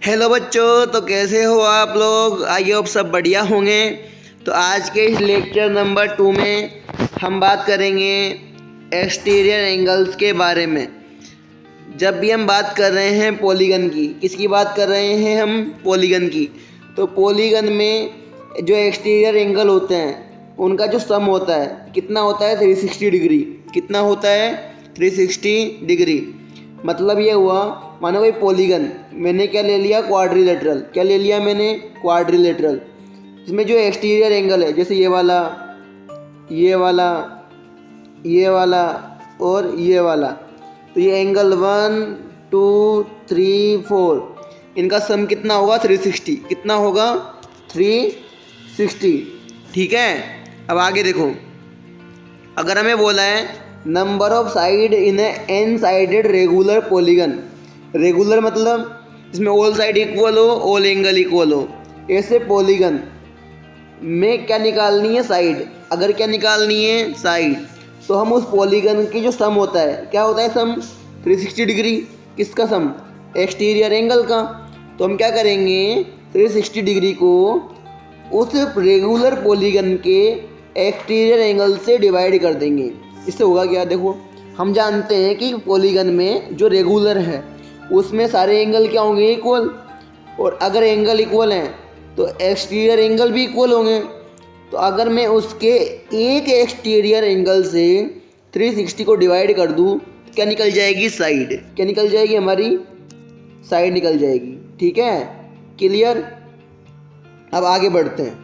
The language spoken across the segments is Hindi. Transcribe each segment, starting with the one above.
हेलो बच्चों, तो कैसे हो आप लोग। आइए आप सब बढ़िया होंगे। तो आज के इस लेक्चर नंबर 2 में हम बात करेंगे एक्सटीरियर एंगल्स के बारे में। जब भी हम बात कर रहे हैं पॉलीगन की, किसकी बात कर रहे हैं हम? पॉलीगन की। तो पॉलीगन में जो एक्सटीरियर एंगल होते हैं उनका जो सम होता है कितना होता है? 360 डिग्री। कितना होता है? 360 डिग्री। मतलब ये हुआ, मानो भाई पॉलीगन मैंने क्या ले लिया? क्वाड्रिलेटरल। क्या ले लिया मैंने? क्वाड्रिलेटरल। इसमें जो एक्सटीरियर एंगल है, जैसे ये वाला, ये वाला, ये वाला और ये वाला, तो ये एंगल 1 2 3 4, इनका सम कितना होगा? 360। कितना होगा? 360। ठीक है। अब आगे देखो, अगर हमें बोला है number of side in an sided regular polygon. Regular मतलब इसमें ऑल साइड इक्वल हो, ऑल एंगल इक्वल हो, ऐसे पॉलीगन में क्या निकालनी है? साइड। अगर क्या निकालनी है? साइड। तो हम उस पॉलीगन की जो सम होता है, क्या होता है सम? 360 डिग्री। किसका सम? एक्सटीरियर एंगल का। तो हम क्या करेंगे? 360 डिग्री को उस रेगुलर पॉलीगन के एक्सटीरियर एंगल से डिवाइड कर देंगे। इससे होगा क्या? देखो, हम जानते हैं कि पॉलीगन में जो रेगुलर है उसमें सारे एंगल क्या होंगे? इक्वल। और अगर एंगल इक्वल हैं तो एक्सटीरियर एंगल भी इक्वल होंगे। तो अगर मैं उसके एक एक्सटीरियर एंगल से 360 को डिवाइड कर दूं, क्या निकल जाएगी? साइड। क्या निकल जाएगी? हमारी साइड निकल जाएगी। ठीक है, क्लियर। अब आगे बढ़ते हैं।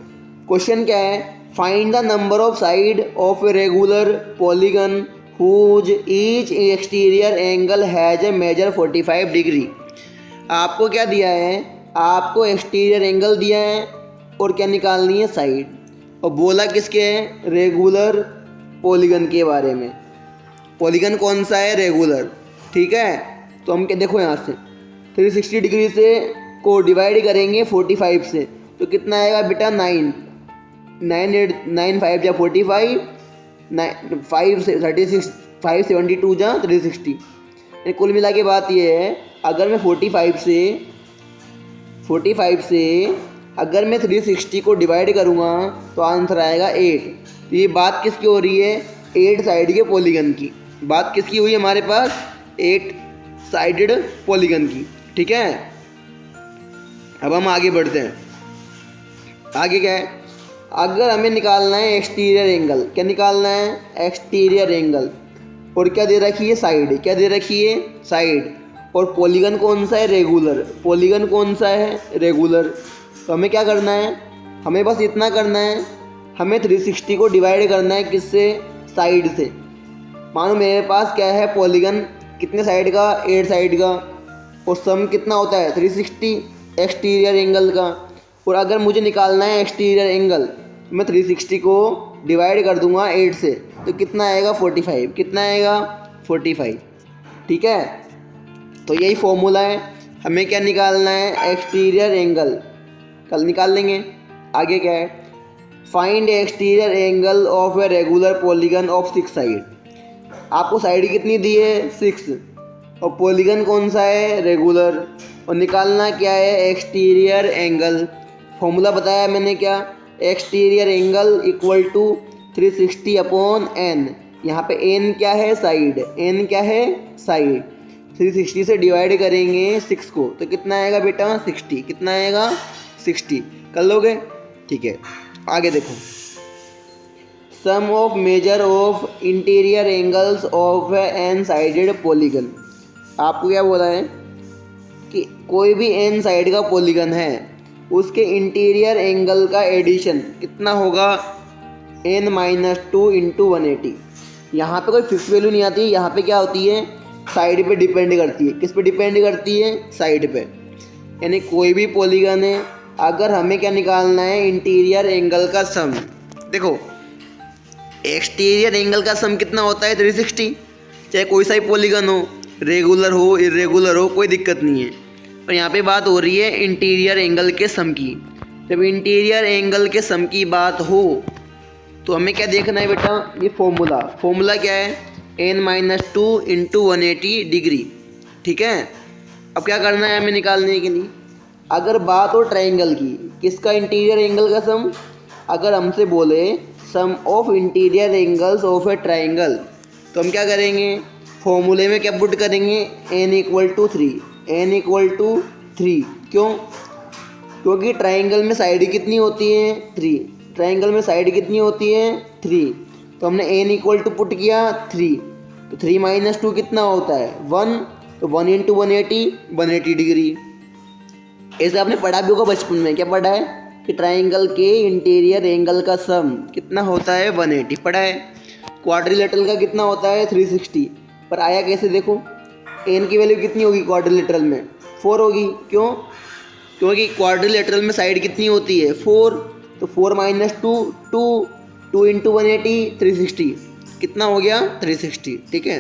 क्वेश्चन क्या है? Find the number of side of a regular polygon whose each exterior angle has a measure 45 degree. आपको क्या दिया है? आपको एक्सटीरियर एंगल दिया है और क्या निकालनी है? साइड। और बोला किसके है? रेगुलर पॉलीगन के बारे में। पॉलीगन कौन सा है? रेगुलर। ठीक है। तो हम क्या, देखो यहाँ से 360 डिग्री से को डिवाइड करेंगे 45 से, तो कितना आएगा बेटा? 9 5 जा 45, 5 से 36, 5 72 जा 360। कुल मिला के बात ये है, अगर मैं 45 से अगर मैं 360 को डिवाइड करूँगा तो आंसर आएगा 8। तो ये बात किसकी हो रही है? 8 साइड के पॉलीगन की। बात किसकी हुई हमारे पास? 8 साइडेड पॉलीगन की। ठीक है। अब हम आगे बढ़ते हैं। आगे क्या है? अगर हमें निकालना है एक्सटीरियर एंगल। क्या निकालना है? Exterior angle. और क्या दे रखी है? साइड। क्या दे रखी है? साइड। और पॉलीगन कौन सा है? रेगुलर। पॉलीगन कौन सा है? रेगुलर। तो हमें क्या करना है? हमें बस इतना करना है, हमें 360 को डिवाइड करना है किससे? साइड से। मानो मेरे पास क्या है? पॉलीगन कितने साइड का? 8 साइड का। और सम कितना होता है? 360 एक्सटीरियर एंगल का। और अगर मुझे निकालना है एक्सटीरियर एंगल, मैं 360 को डिवाइड कर दूंगा 8 से, तो कितना आएगा? 45। कितना आएगा? 45। ठीक है। तो यही फॉर्मूला है। हमें क्या निकालना है? Exterior angle. कल निकाल लेंगे। आगे क्या है? Find exterior angle of a regular polygon of 6 side. आपको साइड कितनी दी है? 6। और पॉलीगन कौन सा है? रेगुलर। और निकालना क्या है? Exterior angle. फॉर्मूला बताया मैंने क्या? Exterior angle equal to 360 upon N. यहाँ पे एन क्या है? साइड। एन क्या है? साइड। 360 से डिवाइड करेंगे 6 को, तो कितना आएगा बेटा? 60। कितना आएगा? 60। कर लोगे? ठीक है। आगे देखो, sum of measure of interior angles of n sided polygon. आपको क्या बोला है कि कोई भी एन साइड का पॉलीगन है, उसके इंटीरियर एंगल का एडिशन कितना होगा? n-2 into 180। यहाँ पे कोई फिक्स वैल्यू नहीं आती। यहाँ पे क्या होती है? साइड पे डिपेंड करती है। किस पे डिपेंड करती है? साइड पे। यानी कोई भी पॉलीगन है, अगर हमें क्या निकालना है? इंटीरियर एंगल का सम। देखो, एक्सटीरियर एंगल का सम कितना होता है? 360। चाहे कोई सा ही पॉलीगन हो, रेगुलर हो, इरेगुलर हो, कोई दिक्कत नहीं है। और यहाँ पे बात हो रही है इंटीरियर एंगल के सम की। जब इंटीरियर एंगल के सम की बात हो तो हमें क्या देखना है बेटा? ये फॉर्मूला क्या है? n-2 into 180 degree. ठीक है। अब क्या करना है हमें निकालने के लिए? अगर बात हो ट्राइंगल की, किसका इंटीरियर एंगल का सम, अगर हमसे बोले sum of interior angles of a triangle, तो हम क्या करेंगे, फॉर्मूले में क्या पुट करेंगे, n equal to 3, n equal to 3। क्यों, क्योंकि ट्राइंगल में साइड कितनी होती है 3, ट्राइंगल में साइड कितनी होती है 3, तो हमने n इक्वल टू पुट किया 3, तो 3 माइनस 2 कितना होता है 1, तो 1 इंटू 180 डिग्री। ऐसे आपने पढ़ा भी होगा बचपन में, क्या पढ़ा है कि ट्राइंगल के इंटीरियर एंगल का सम कितना होता है 180 पढ़ा है। क्वाड्रिलेटरल का कितना होता है 360, पर आया कैसे देखो, n की वैल्यू कितनी होगी क्वाड्रिलेटरल में 4 होगी। क्यों, क्योंकि क्वाड्रिलेटरल में साइड कितनी होती है 4, तो 4 माइनस 2 2 इंटू 180 360, कितना हो गया 360। ठीक है,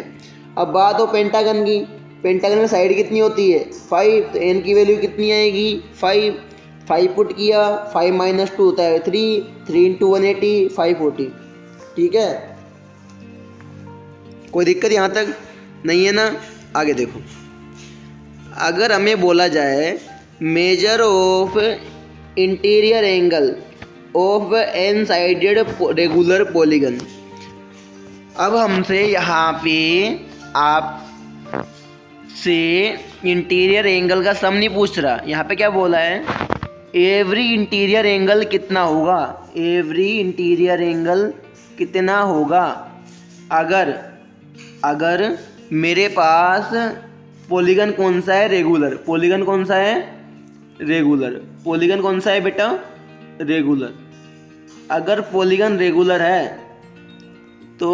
अब बात हो पेंटागन की, पेंटागन में साइड कितनी होती है 5, तो n की वैल्यू कितनी आएगी 5 पुट किया, 5 माइनस 2 होता है 3 इंटू 180 540। ठीक है, कोई दिक्कत यहाँ तक नहीं है ना। आगे देखो, अगर हमें बोला जाए measure of interior angle of n sided regular polygon, अब हमसे यहाँ पे आप से इंटीरियर एंगल का सम नहीं पूछ रहा, यहाँ पे क्या बोला है, एवरी इंटीरियर एंगल कितना होगा, एवरी इंटीरियर एंगल कितना होगा अगर मेरे पास पॉलीगन कौन सा है रेगुलर, पॉलीगन कौन सा है रेगुलर, पॉलीगन कौन सा है बेटा रेगुलर। अगर पॉलीगन रेगुलर है तो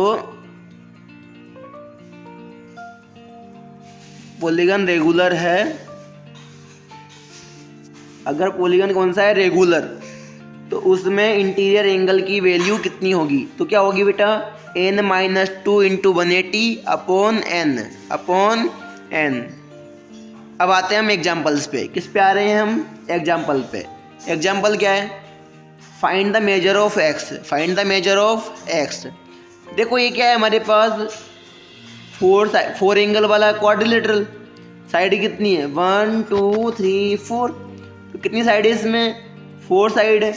पॉलीगन रेगुलर है, अगर पॉलीगन कौन सा है रेगुलर, तो उसमें इंटीरियर एंगल की वैल्यू कितनी होगी, तो क्या होगी बेटा n minus 2 into 180 upon n। अब आते हैं हम एग्जाम्पल्स पे, किस पे आ रहे हैं हम एग्जाम्पल पे। एग्जाम्पल क्या है, find the measure of x, find the measure of x। देखो ये क्या है हमारे पास 4 एंगल वाला क्वाड्रिलेटरल, साइड कितनी है 1 2 3 4, तो कितनी साइड है इसमें 4 साइड है।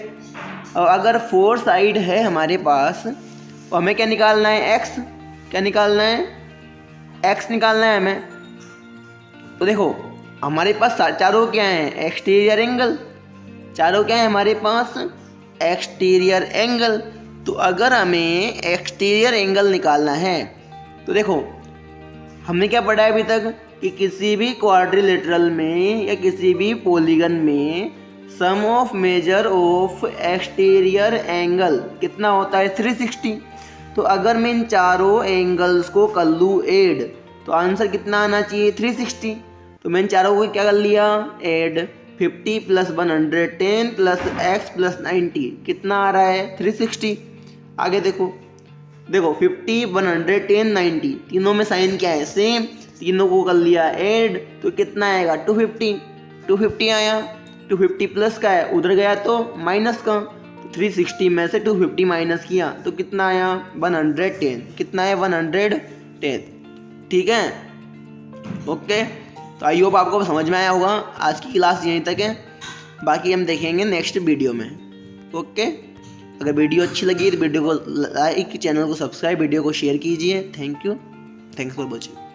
और अगर 4 साइड है हमारे पास, तो हमें क्या निकालना है x, क्या निकालना है x निकालना है हमें। तो देखो हमारे पास चारों क्या हैं एक्सटीरियर एंगल, चारों क्या है हमारे पास एक्सटीरियर एंगल। तो अगर हमें एक्सटीरियर एंगल निकालना है, तो देखो हमने क्या पढ़ा है अभी तक कि किसी भी क्वाड्रिलेटरल में या किसी भी पॉलीगन में sum of measure of exterior angle कितना होता है 360। तो अगर मैं इन चारों एंगल्स को कर लूँ ऐड, तो आंसर कितना आना चाहिए 360। तो मैंने चारों को क्या कर लिया add, 50 plus 110 plus x plus 90 कितना आ रहा है 360। आगे देखो 50 110 90 तीनों में साइन क्या है सेम, तीनों को कर लिया ऐड, तो कितना आएगा 250 आया। 250 प्लस का है उधर गया तो माइनस का, तो 360 में से 250 माइनस किया तो कितना आया 110, कितना है 110। ठीक है ओके, तो आई होप आपको समझ में आया होगा। आज की क्लास यहीं तक है, बाकी हम देखेंगे नेक्स्ट वीडियो में। ओके, अगर वीडियो अच्छी लगी तो वीडियो को लाइक, चैनल को सब्सक्राइब, वीडियो को शेयर कीजिए। Thank you, thanks for watching.